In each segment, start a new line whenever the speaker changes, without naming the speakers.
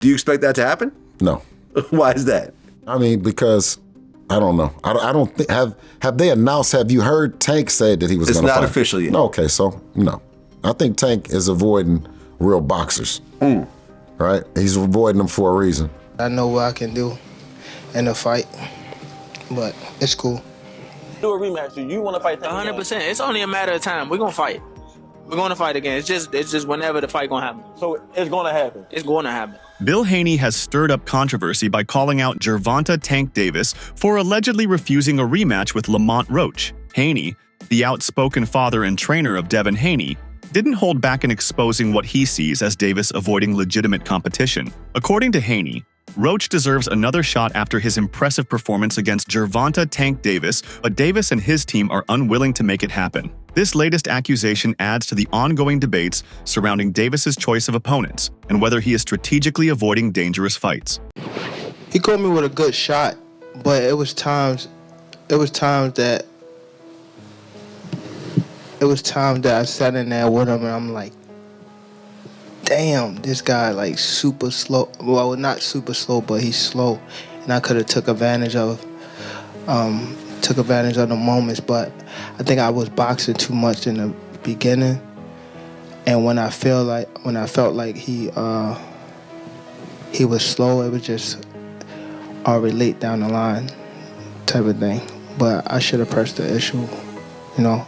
Do you expect that to happen?
No.
Why is that?
I mean, because I don't know. I don't think, have they announced, have you heard Tank say that he was going to fight?
It's not official yet.
No, okay, so no. I think Tank is avoiding real boxers, right? He's avoiding them for a reason.
I know what I can do in a fight, but it's cool.
Do a rematch. Do you want to fight?
100%. It's only a matter of time. We're gonna fight. We're gonna fight again. It's just whenever the fight gonna happen.
So it's gonna happen.
It's going to happen.
Bill Haney has stirred up controversy by calling out Gervonta "Tank" Davis for allegedly refusing a rematch with Lamont Roach. Haney, the outspoken father and trainer of Devin Haney, didn't hold back in exposing what he sees as Davis avoiding legitimate competition. According to Haney, Roach deserves another shot after his impressive performance against Gervonta "Tank" Davis, but Davis and his team are unwilling to make it happen. This latest accusation adds to the ongoing debates surrounding Davis's choice of opponents and whether he is strategically avoiding dangerous fights.
He caught me with a good shot, but it was times that I sat in there with him and I'm like, damn, this guy like super slow. Well, not super slow, but he's slow, and I could have took advantage of the moments. But I think I was boxing too much in the beginning, and when I felt like he was slow, it was just late down the line type of thing. But I should have pressed the issue, you know.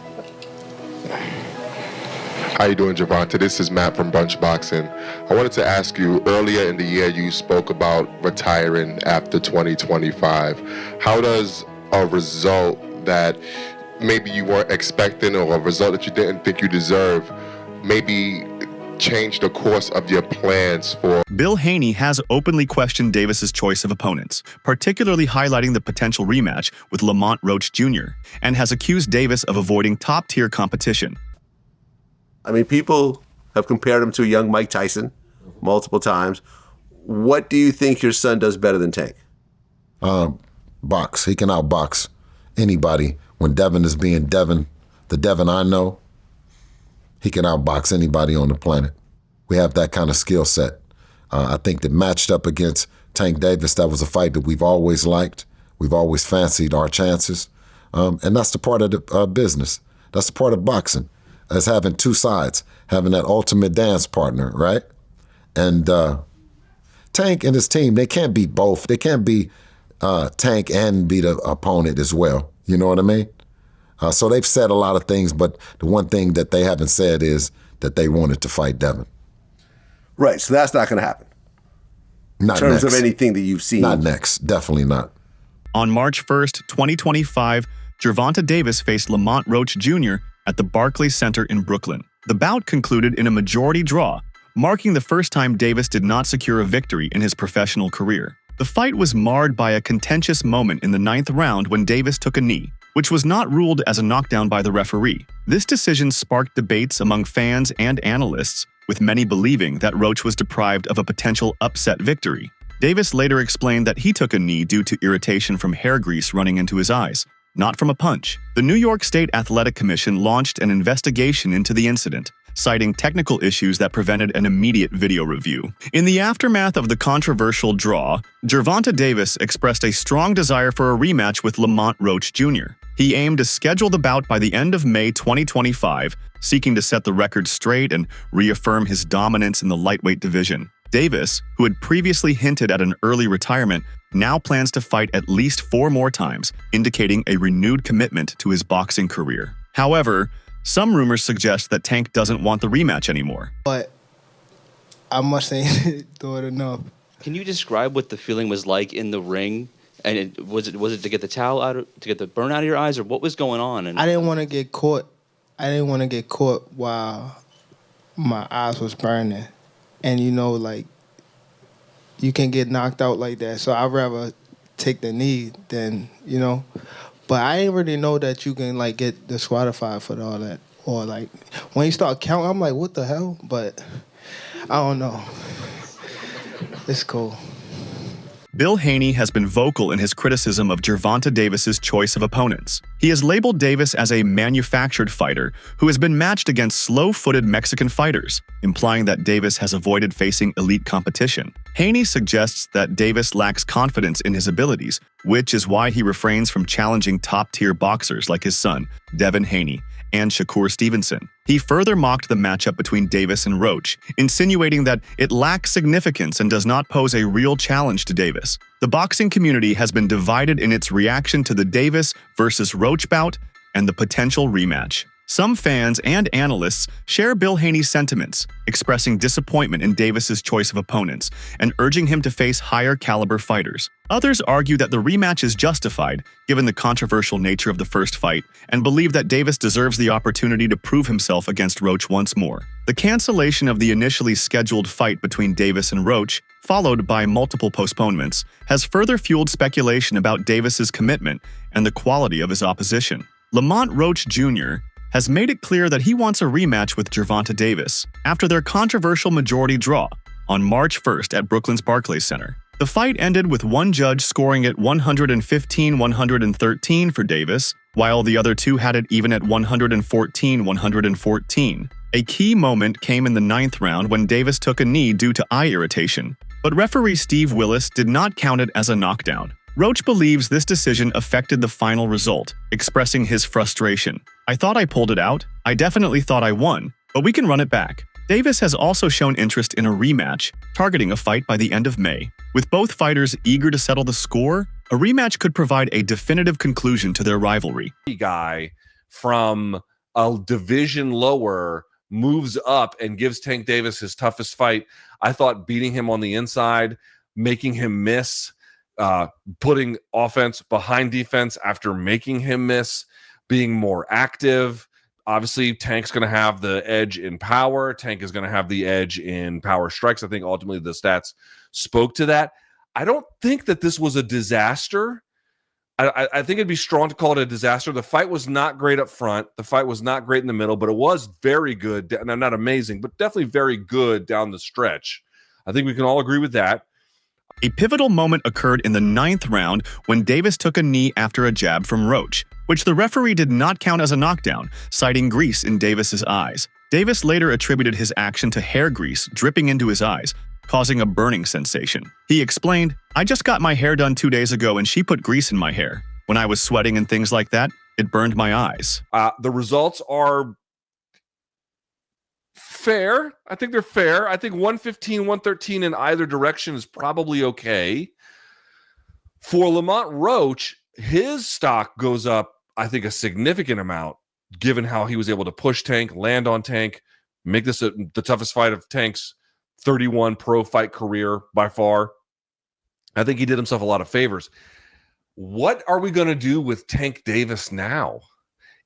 How you doing, Gervonta? This is Matt from Bunch Boxing. I wanted to ask you, earlier in the year you spoke about retiring after 2025. How does a result that maybe you weren't expecting or a result that you didn't think you deserve maybe change the course of your plans for?
Bill Haney has openly questioned Davis's choice of opponents, particularly highlighting the potential rematch with Lamont Roach Jr., and has accused Davis of avoiding top-tier competition.
I mean, people have compared him to a young Mike Tyson multiple times. What do you think your son does better than Tank?
Box. He can outbox anybody. When Devin is being Devin, the Devin I know, he can outbox anybody on the planet. We have that kind of skill set. I think that matched up against Tank Davis, that was a fight that we've always liked. We've always fancied our chances. And that's the part of the business. That's the part of boxing. As having two sides, having that ultimate dance partner, right? And Tank and his team, they can't beat both. They can't be Tank and beat an opponent as well. You know what I mean? So they've said a lot of things, but the one thing that they haven't said is that they wanted to fight Devin.
Right, so that's not going to happen.
Not
in terms
next.
of anything that you've seen.
Not next, definitely not.
On March 1st, 2025, Gervonta Davis faced Lamont Roach Jr. at the Barclays Center in Brooklyn. The bout concluded in a majority draw, marking the first time Davis did not secure a victory in his professional career. The fight was marred by a contentious moment in the 9th round when Davis took a knee, which was not ruled as a knockdown by the referee. This decision sparked debates among fans and analysts, with many believing that Roach was deprived of a potential upset victory. Davis later explained that he took a knee due to irritation from hair grease running into his eyes, not from a punch. The New York State Athletic Commission launched an investigation into the incident, citing technical issues that prevented an immediate video review. In the aftermath of the controversial draw, Gervonta Davis expressed a strong desire for a rematch with Lamont Roach Jr. He aimed to schedule the bout by the end of May 2025, seeking to set the record straight and reaffirm his dominance in the lightweight division. Davis, who had previously hinted at an early retirement, now plans to fight at least 4 more times, indicating a renewed commitment to his boxing career. However, some rumors suggest that Tank doesn't want the rematch anymore.
But I mustn't do it enough.
Can you describe what the feeling was like in the ring? And was it to get the towel out, to get the burn out of your eyes, or what was going on? And
I didn't want to get caught. I didn't want to get caught while my eyes was burning. And, you know, like, you can get knocked out like that. So I'd rather take the knee than, you know. But I didn't really know that you can, like, get disqualified for all that. Or, like, when you start counting, I'm like, what the hell? But I don't know. It's cool.
Bill Haney has been vocal in his criticism of Gervonta Davis's choice of opponents. He has labeled Davis as a manufactured fighter who has been matched against slow-footed Mexican fighters, implying that Davis has avoided facing elite competition. Haney suggests that Davis lacks confidence in his abilities, which is why he refrains from challenging top-tier boxers like his son, Devin Haney, and Shakur Stevenson. He further mocked the matchup between Davis and Roach, insinuating that it lacks significance and does not pose a real challenge to Davis. The boxing community has been divided in its reaction to the Davis versus Roach bout and the potential rematch. Some fans and analysts share Bill Haney's sentiments, expressing disappointment in Davis's choice of opponents and urging him to face higher-caliber fighters. Others argue that the rematch is justified, given the controversial nature of the first fight, and believe that Davis deserves the opportunity to prove himself against Roach once more. The cancellation of the initially scheduled fight between Davis and Roach, followed by multiple postponements, has further fueled speculation about Davis's commitment and the quality of his opposition. Lamont Roach Jr. has made it clear that he wants a rematch with Gervonta Davis after their controversial majority draw on March 1st at Brooklyn's Barclays Center. The fight ended with one judge scoring it 115-113 for Davis, while the other two had it even at 114-114. A key moment came in the 9th round when Davis took a knee due to eye irritation, but referee Steve Willis did not count it as a knockdown. Roach believes this decision affected the final result, expressing his frustration. "I thought I pulled it out. I definitely thought I won, but we can run it back." Davis has also shown interest in a rematch, targeting a fight by the end of May. With both fighters eager to settle the score, a rematch could provide a definitive conclusion to their rivalry.
Guy from a division lower moves up and gives Tank Davis his toughest fight. I thought beating him on the inside, making him miss, putting offense behind defense after making him miss, being more active. Obviously, Tank's going to have the edge in power. Tank is going to have the edge in power strikes. I think ultimately the stats spoke to that. I don't think that this was a disaster. I think it'd be strong to call it a disaster. The fight was not great up front. The fight was not great in the middle, but it was very good. No, not amazing, but definitely very good down the stretch. I think we can all agree with that.
A pivotal moment occurred in the 9th round when Davis took a knee after a jab from Roach, which the referee did not count as a knockdown, citing grease in Davis's eyes. Davis later attributed his action to hair grease dripping into his eyes, causing a burning sensation. He explained, "I just got my hair done 2 days ago and she put grease in my hair. When I was sweating and things like that, it burned my eyes."
The results are fair. I think they're fair. I think 115, 113 in either direction is probably okay. For Lamont Roach, his stock goes up, I think, a significant amount, given how he was able to push Tank, land on Tank, make this the toughest fight of Tank's 31 pro fight career by far. I think he did himself a lot of favors. What are we going to do with Tank Davis now?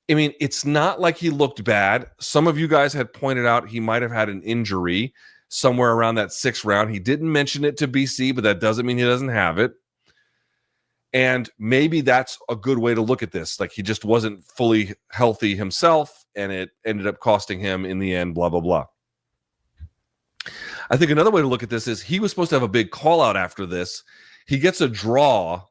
I mean, it's not like he looked bad. Some of you guys had pointed out he might have had an injury somewhere around that 6th round. He didn't mention it to BC, but that doesn't mean he doesn't have it. And maybe that's a good way to look at this. Like, he just wasn't fully healthy himself, and it ended up costing him in the end, blah, blah, blah. I think another way to look at this is he was supposed to have a big call out after this. He gets a draw.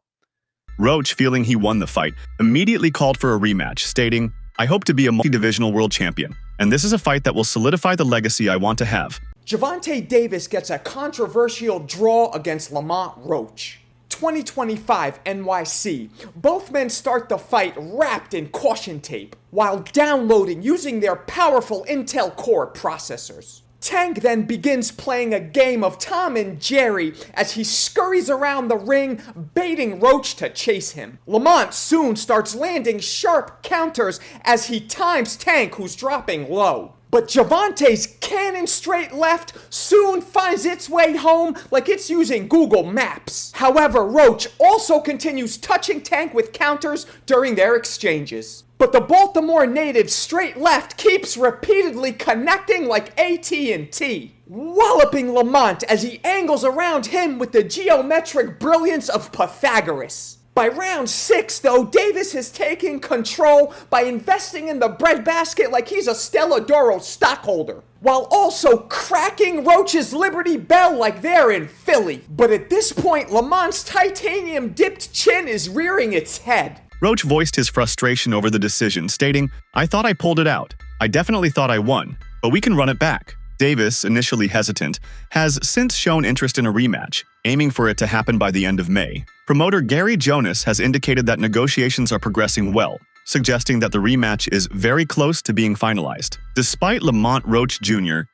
Roach, feeling he won the fight, immediately called for a rematch, stating, "I hope to be a multi-divisional world champion, and this is a fight that will solidify the legacy I want to have."
Gervonta Davis gets a controversial draw against Lamont Roach. 2025 NYC. Both men start the fight wrapped in caution tape while downloading using their powerful Intel Core processors. Tank then begins playing a game of Tom and Jerry as he scurries around the ring, baiting Roach to chase him. Lamont soon starts landing sharp counters as he times Tank, who's dropping low. But Gervonta's cannon straight left soon finds its way home like it's using Google Maps. However, Roach also continues touching Tank with counters during their exchanges. But the Baltimore native's straight left keeps repeatedly connecting like AT&T, walloping Lamont as he angles around him with the geometric brilliance of Pythagoras. By round 6, though, Davis has taken control by investing in the breadbasket like he's a Stella Doro stockholder, while also cracking Roach's Liberty Bell like they're in Philly. But at this point, Lamont's titanium-dipped chin is rearing its head.
Roach voiced his frustration over the decision, stating, "I thought I pulled it out. I definitely thought I won, but we can run it back." Davis, initially hesitant, has since shown interest in a rematch, aiming for it to happen by the end of May. Promoter Gary Jonas has indicated that negotiations are progressing well, suggesting that the rematch is very close to being finalized. Despite Lamont Roach Jr.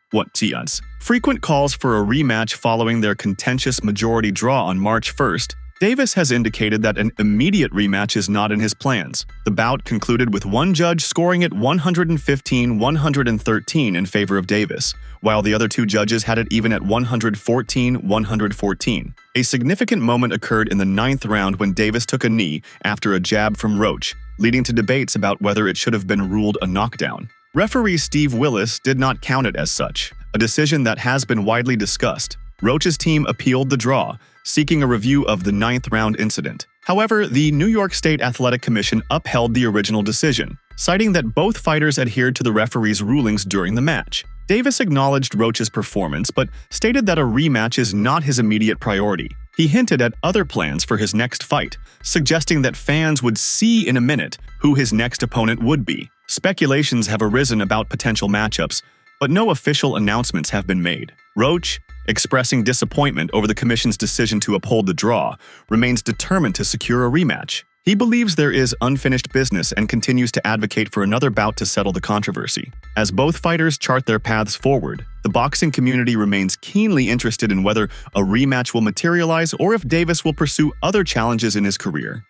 frequent calls for a rematch following their contentious majority draw on March 1st, Davis has indicated that an immediate rematch is not in his plans. The bout concluded with one judge scoring it 115-113 in favor of Davis, while the other two judges had it even at 114-114. A significant moment occurred in the 9th round when Davis took a knee after a jab from Roach, leading to debates about whether it should have been ruled a knockdown. Referee Steve Willis did not count it as such, a decision that has been widely discussed. Roach's team appealed the draw, seeking a review of the 9th round incident. However, the New York State Athletic Commission upheld the original decision, citing that both fighters adhered to the referee's rulings during the match. Davis acknowledged Roach's performance, but stated that a rematch is not his immediate priority. He hinted at other plans for his next fight, suggesting that fans would see in a minute who his next opponent would be. Speculations have arisen about potential matchups, but no official announcements have been made. Roach, expressing disappointment over the commission's decision to uphold the draw, remains determined to secure a rematch. He believes there is unfinished business and continues to advocate for another bout to settle the controversy. As both fighters chart their paths forward, the boxing community remains keenly interested in whether a rematch will materialize or if Davis will pursue other challenges in his career.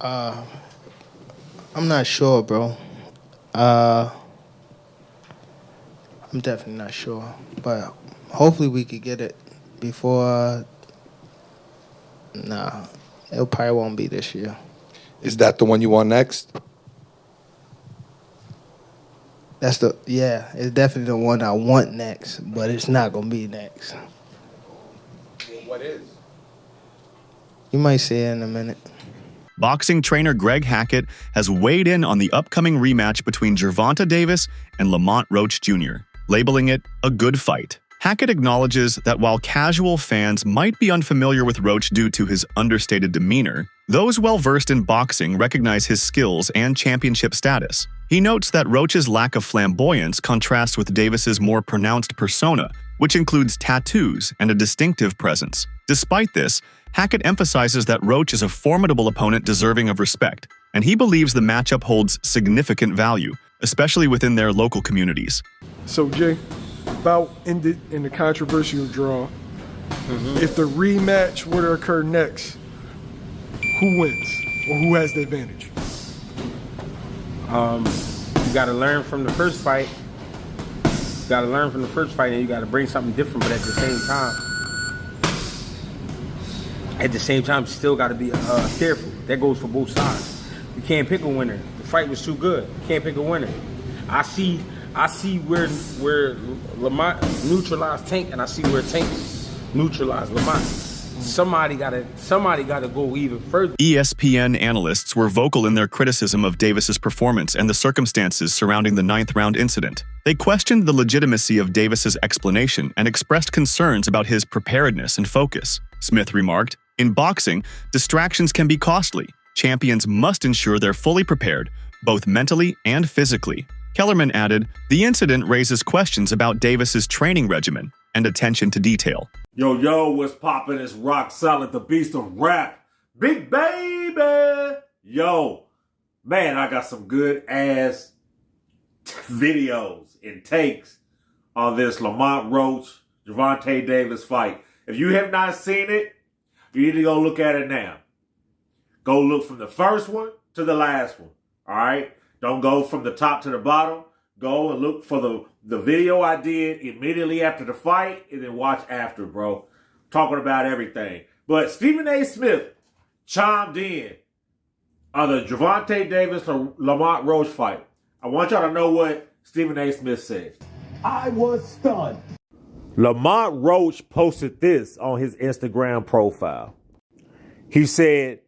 I'm not sure, bro. I'm definitely not sure, but hopefully we could get it before. Nah, it probably won't be this year.
Is that the one you want next?
It's definitely the one I want next, but it's not gonna be next.
What is?
You might see it in a minute.
Boxing trainer Greg Hackett has weighed in on the upcoming rematch between Gervonta Davis and Lamont Roach Jr., labeling it a good fight. Hackett acknowledges that while casual fans might be unfamiliar with Roach due to his understated demeanor, those well-versed in boxing recognize his skills and championship status. He notes that Roach's lack of flamboyance contrasts with Davis's more pronounced persona, which includes tattoos and a distinctive presence. Despite this, Hackett emphasizes that Roach is a formidable opponent deserving of respect, and he believes the matchup holds significant value, especially within their local communities.
So, Jay, bout ended in the controversial draw. If the rematch were to occur next, who wins or who has the advantage?
You got to learn from the first fight. You got to learn from the first fight, and you got to bring something different. But at the same time, you still got to be careful. That goes for both sides. You can't pick a winner. The fight was too good. You can't pick a winner. I see where Lamont neutralized Tank, and I see where Tank neutralized Lamont. Somebody gotta go even further.
ESPN analysts were vocal in their criticism of Davis's performance and the circumstances surrounding the 9th round incident. They questioned the legitimacy of Davis's explanation and expressed concerns about his preparedness and focus. Smith remarked, "In boxing, distractions can be costly. Champions must ensure they're fully prepared, both mentally and physically." Kellerman added, "The incident raises questions about Davis's training regimen and attention to detail."
Yo, what's poppin'? It's Rock Solid, the beast of rap. Big baby! Yo, man, I got some good ass videos and takes on this Lamont Roach, Gervonta Davis fight. If you have not seen it, you need to go look at it now. Go look from the first one to the last one, all right? Don't go from the top to the bottom. Go and look for the video I did immediately after the fight and then watch after, bro. Talking about everything. But Stephen A. Smith chimed in on the Gervonta Davis or Lamont Roach fight. I want y'all to know what Stephen A. Smith said. I was stunned. Lamont Roach posted this on his Instagram profile. He said,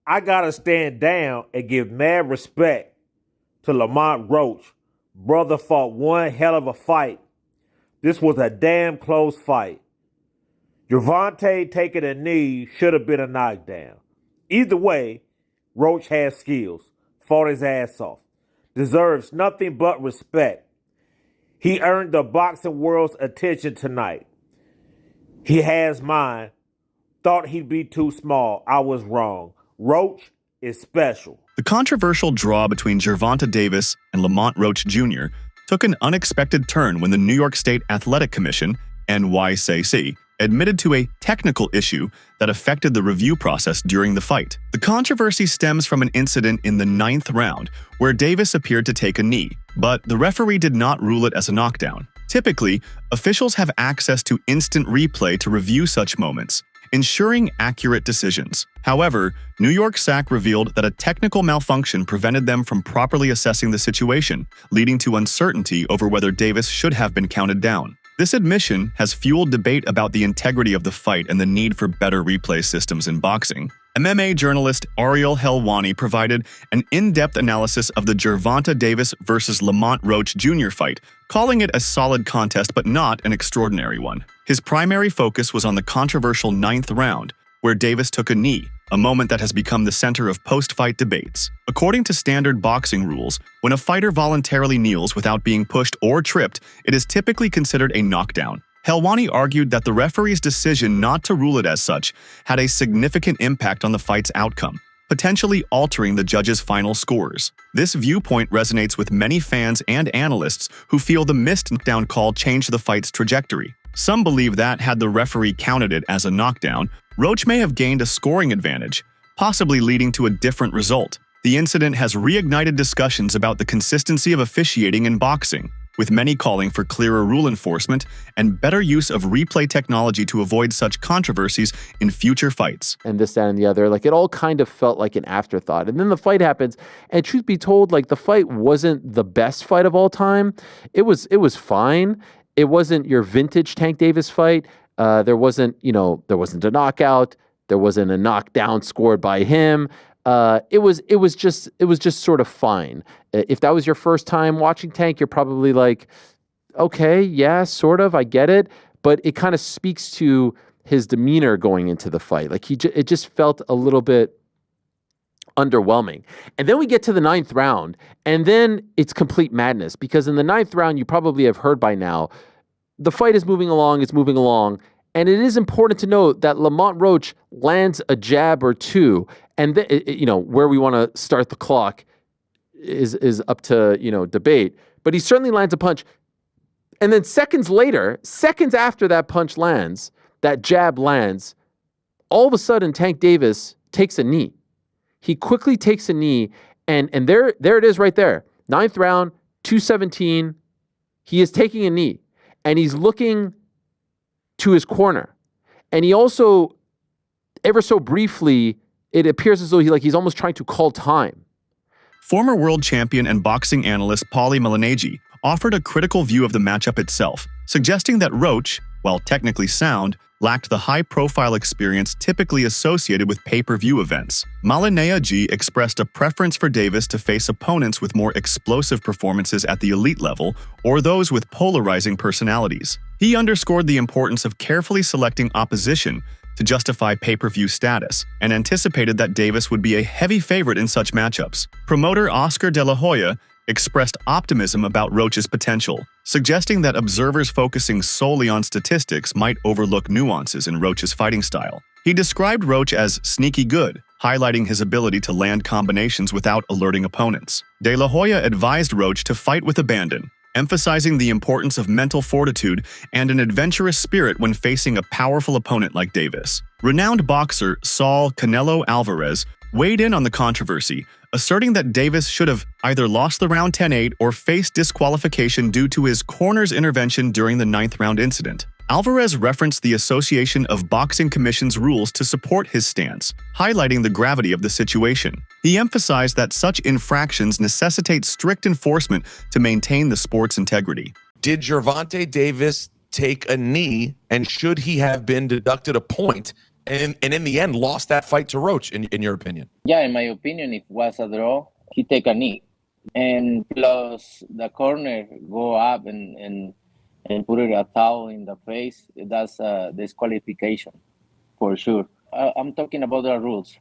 I gotta stand down and give mad respect to Lamont Roach. Brother fought one hell of a fight. This was a damn close fight. Gervonta taking a knee should have been a knockdown. Either way, Roach has skills, fought his ass off, deserves nothing but respect. He earned the boxing world's attention tonight. He has mine. Thought he'd be too small. I was wrong. Roach is special.
The controversial draw between Gervonta Davis and Lamont Roach Jr. took an unexpected turn when the New York State Athletic Commission, NYCC, admitted to a technical issue that affected the review process during the fight. The controversy stems from an incident in the 9th round where Davis appeared to take a knee, but the referee did not rule it as a knockdown. Typically, officials have access to instant replay to review such moments, ensuring accurate decisions. However, New York SAC revealed that a technical malfunction prevented them from properly assessing the situation, leading to uncertainty over whether Davis should have been counted down. This admission has fueled debate about the integrity of the fight and the need for better replay systems in boxing. MMA journalist Ariel Helwani provided an in-depth analysis of the Gervonta Davis versus Lamont Roach Jr. fight, calling it a solid contest but not an extraordinary one. His primary focus was on the controversial 9th round, where Davis took a knee, a moment that has become the center of post-fight debates. According to standard boxing rules, when a fighter voluntarily kneels without being pushed or tripped, it is typically considered a knockdown. Helwani argued that the referee's decision not to rule it as such had a significant impact on the fight's outcome, potentially altering the judge's final scores. This viewpoint resonates with many fans and analysts who feel the missed knockdown call changed the fight's trajectory. Some believe that, had the referee counted it as a knockdown, Roach may have gained a scoring advantage, possibly leading to a different result. The incident has reignited discussions about the consistency of officiating in boxing, with many calling for clearer rule enforcement and better use of replay technology to avoid such controversies in future fights.
And this, that, and the other, like it all kind of felt like an afterthought. And then the fight happens, and truth be told, like the fight wasn't the best fight of all time. It was fine. It wasn't your vintage Tank Davis fight. There wasn't a knockout. There wasn't a knockdown scored by him. It was just sort of fine. If that was your first time watching Tank, you're probably like, okay, yeah, sort of, I get it. But it kind of speaks to his demeanor going into the fight. Like it just felt a little bit underwhelming. And then we get to the 9th round, and then it's complete madness, because in the 9th round, you probably have heard by now, the fight is moving along, and it is important to note that Lamont Roach lands a jab or two, and where we want to start the clock is up to debate, but he certainly lands a punch. And then seconds after that punch lands, that jab lands, all of a sudden Tank Davis takes a knee. He quickly takes a knee, and there it is right there. 9th round, 217. He is taking a knee, and he's looking to his corner. And he also, ever so briefly, it appears as though he's almost trying to call time.
Former world champion and boxing analyst Paulie Malignaggi offered a critical view of the matchup itself, suggesting that Roach, while technically sound, lacked the high-profile experience typically associated with pay-per-view events. Malignaggi expressed a preference for Davis to face opponents with more explosive performances at the elite level or those with polarizing personalities. He underscored the importance of carefully selecting opposition to justify pay-per-view status, and anticipated that Davis would be a heavy favorite in such matchups. Promoter Oscar De La Hoya expressed optimism about Roach's potential, suggesting that observers focusing solely on statistics might overlook nuances in Roach's fighting style. He described Roach as sneaky good, highlighting his ability to land combinations without alerting opponents. De La Hoya advised Roach to fight with abandon, emphasizing the importance of mental fortitude and an adventurous spirit when facing a powerful opponent like Davis. Renowned boxer Saul Canelo Alvarez weighed in on the controversy, asserting that Davis should have either lost the round 10-8 or faced disqualification due to his corner's intervention during the 9th round incident. Alvarez referenced the Association of Boxing Commission's rules to support his stance, highlighting the gravity of the situation. He emphasized that such infractions necessitate strict enforcement to maintain the sport's integrity.
Did Gervonta Davis take a knee, and should he have been deducted a point and in the end lost that fight to Roach, in your opinion?
Yeah, in my opinion, if it was a draw, he take a knee. And plus the corner go up and put it a towel in the face, that's a disqualification for sure. I'm talking about the rules,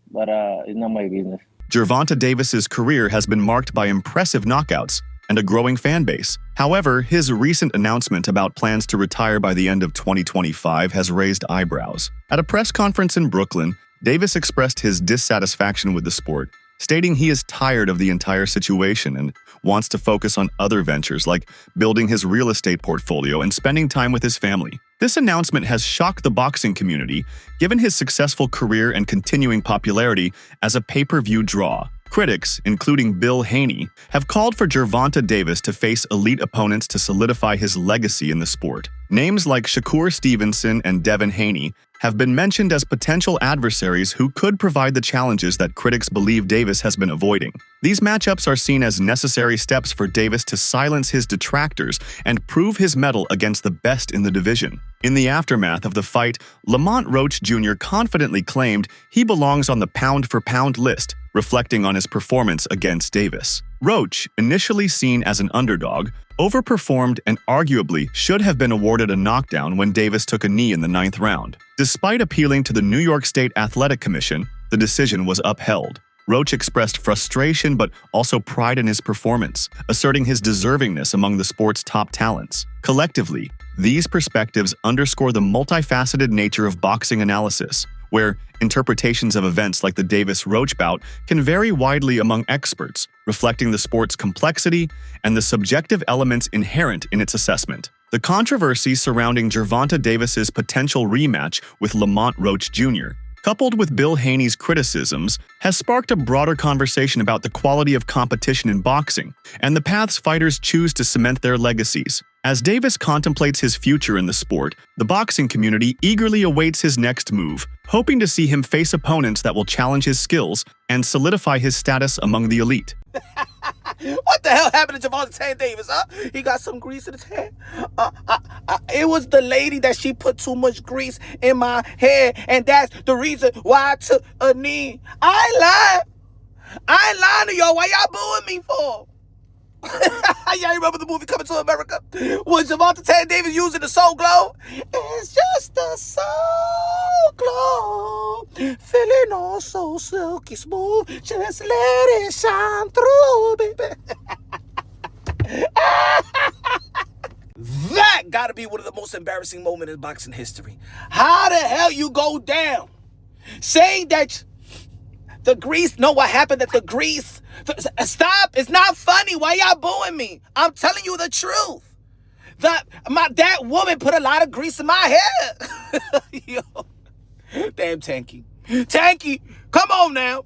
but it's not my business.
Gervonta Davis's career has been marked by impressive knockouts and a growing fan base. However, his recent announcement about plans to retire by the end of 2025 has raised eyebrows. At a press conference in Brooklyn, Davis expressed his dissatisfaction with the sport, stating he is tired of the entire situation and wants to focus on other ventures like building his real estate portfolio and spending time with his family. This announcement has shocked the boxing community, given his successful career and continuing popularity as a pay-per-view draw. Critics, including Bill Haney, have called for Gervonta Davis to face elite opponents to solidify his legacy in the sport. Names like Shakur Stevenson and Devin Haney have been mentioned as potential adversaries who could provide the challenges that critics believe Davis has been avoiding. These matchups are seen as necessary steps for Davis to silence his detractors and prove his mettle against the best in the division. In the aftermath of the fight, Lamont Roach Jr. confidently claimed he belongs on the pound-for-pound list, reflecting on his performance against Davis. Roach, initially seen as an underdog, overperformed and arguably should have been awarded a knockdown when Davis took a knee in the 9th round. Despite appealing to the New York State Athletic Commission, the decision was upheld. Roach expressed frustration but also pride in his performance, asserting his deservingness among the sport's top talents. Collectively, these perspectives underscore the multifaceted nature of boxing analysis, where interpretations of events like the Davis-Roach bout can vary widely among experts, reflecting the sport's complexity and the subjective elements inherent in its assessment. The controversy surrounding Gervonta Davis's potential rematch with Lamont Roach Jr., coupled with Bill Haney's criticisms, has sparked a broader conversation about the quality of competition in boxing and the paths fighters choose to cement their legacies. As Davis contemplates his future in the sport, the boxing community eagerly awaits his next move, hoping to see him face opponents that will challenge his skills and solidify his status among the elite.
What the hell happened to Gervonta Davis, huh? He got some grease in his hair. It was the lady that she put too much grease in my hair, and that's the reason why I took a knee. I ain't lying to y'all. Why y'all booing me for? Y'all remember the movie Coming to America? Was Gervonta Davis using the Soul Glow? It's just a Soul Glow, feeling all so silky smooth. Just let it shine through, baby. That gotta be one of the most embarrassing moments in boxing history. How the hell you go down saying that the grease, know what happened at the grease? Stop, it's not funny. Why y'all booing me? I'm telling you the truth. That woman put a lot of grease in my hair. Yo, damn Tanky. Tanky, come on now.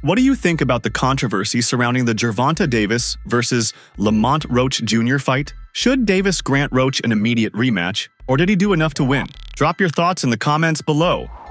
What do you think about the controversy surrounding the Gervonta Davis versus Lamont Roach Jr. fight? Should Davis grant Roach an immediate rematch, or did he do enough to win? Drop your thoughts in the comments below.